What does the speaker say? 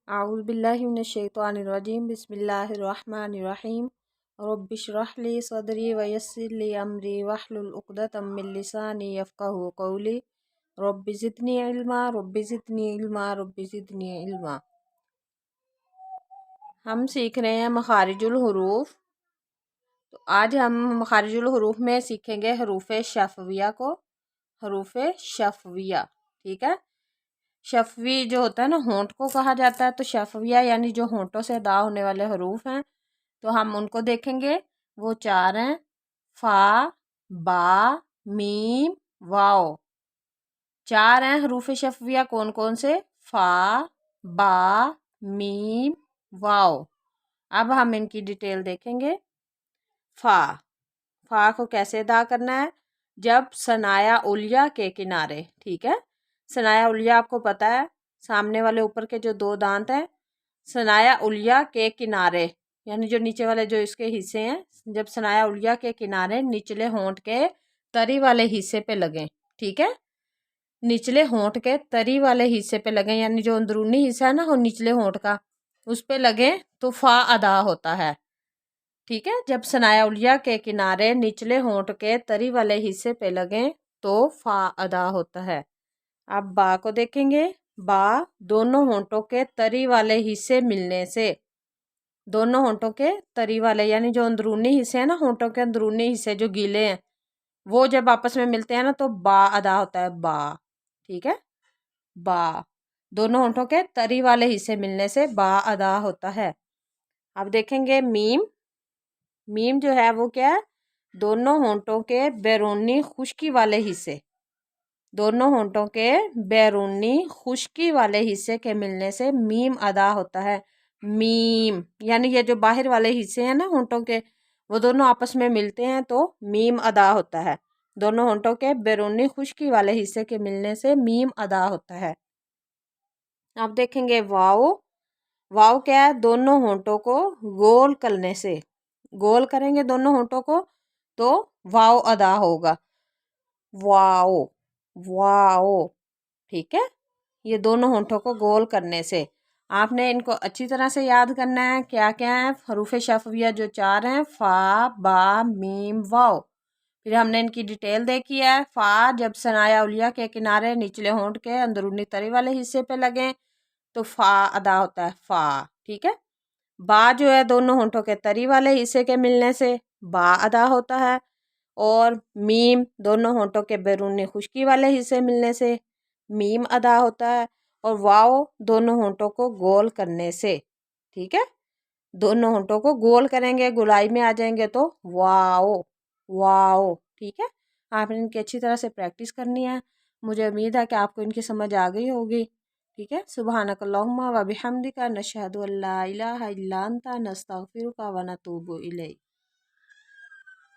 अऊज़ु बिल्लाहि मिनश्शैतानिर्रजीम बिस्मिल्लाहिर्रहमानिर्रहीम रब्बि इश्रह ली सदरी व यस्सिर ली अमरी वहलुल उक़दतम मिन लिसानी यफ़क़हू क़ौली रब्बि ज़िदनी इल्मा रब्बि ज़िदनी इल्मा रब्बि ज़िदनी इल्मा। हम सीख रहे हैं मखारिजुल हुरूफ। तो आज हम मखारिजुल हुरूफ में सीखेंगे हरूफ शफ़विया को। हरूफ शफ़विया, ठीक है। शफ़वी जो होता है ना, होंठ को कहा जाता है, तो शफ़विया यानी जो होंठों से अदा होने वाले हरूफ हैं, तो हम उनको देखेंगे। वो 4 हैं, फ़ा, बा, मीम, वाओ। 4 हैं हरूफ शफ़विया। कौन कौन से? फ़ा, बा, मीम, वाओ। अब हम इनकी डिटेल देखेंगे। फ़ा, फ़ा को कैसे अदा करना है? जब सनाया उलिया के किनारे, ठीक है। सनाया उलिया आपको पता है, सामने वाले ऊपर के जो 2 दांत हैं, सनाया उलिया के किनारे यानी जो नीचे वाले जो इसके हिस्से हैं, जब सनाया उलिया के किनारे निचले होंठ के तरी वाले हिस्से पे लगें, ठीक है। निचले होंठ के तरी वाले हिस्से पे लगें यानी जो अंदरूनी हिस्सा है ना, वो निचले होंठ का, उस पे लगे तो फ़ा अदा होता है, ठीक है। जब सनाया उलिया के किनारे निचले होंठ के तरी वाले हिस्से पे लगें तो फ़ा अदा होता है। अब बा को देखेंगे। बा, दोनों होंठों के तरी वाले हिस्से मिलने से, दोनों होंठों के तरी वाले यानी जो अंदरूनी हिस्से हैं ना, होंठों के अंदरूनी हिस्से जो गीले हैं, वो जब आपस में मिलते हैं ना, तो बा अदा होता है, बा, ठीक है। बा, दोनों होंठों के तरी वाले हिस्से मिलने से बा अदा होता है। अब देखेंगे मीम। मीम जो है वो क्या है? दोनों होंठों के बैरूनी खुश्की वाले हिस्से, दोनों होंठों के बैरूनी खुश्की वाले हिस्से के मिलने से मीम अदा होता है। मीम यानी ये जो बाहर वाले हिस्से हैं ना होंठों के, वो दोनों आपस में मिलते हैं तो मीम अदा होता है। दोनों होंठों के बैरूनी खुश्की वाले हिस्से के मिलने से मीम अदा होता है। अब देखेंगे वाओ। वाओ क्या है? दोनों होंठों को गोल करने से, गोल करेंगे दोनों होंठों को तो वाओ अदा होगा, वाओ, वाओ, ठीक है। ये दोनों होंठों को गोल करने से आपने इनको अच्छी तरह से याद करना है। क्या क्या है? हरूफ शफ़विया जो 4 हैं, फ़ा, बा, मीम, वाओ। फिर हमने इनकी डिटेल देखी है। फ़ा जब सनाया उलिया के किनारे निचले होंठ के अंदरूनी तरी वाले हिस्से पे लगे तो फ़ा अदा होता है, फ़ा, ठीक है। बा जो है दोनों होंठों के तरी वाले हिस्से के मिलने से बा अदा होता है। और मीम दोनों होंठों के बैरूनी खुश्की वाले हिस्से मिलने से मीम अदा होता है। और वाओ दोनों होंठों को गोल करने से, ठीक है। दोनों होंठों को गोल करेंगे, गुलाई में आ जाएंगे तो वाओ, वाओ, ठीक है। आपने इनकी अच्छी तरह से प्रैक्टिस करनी है। मुझे उम्मीद है कि आपको इनकी समझ आ गई होगी, ठीक है। सुब्हानकल्लाहुम्मा व बिहम्दिका नशहदु अल्ला इलाहा इल्ला अंता नस्तगफिरुका व नतूबु इलैक।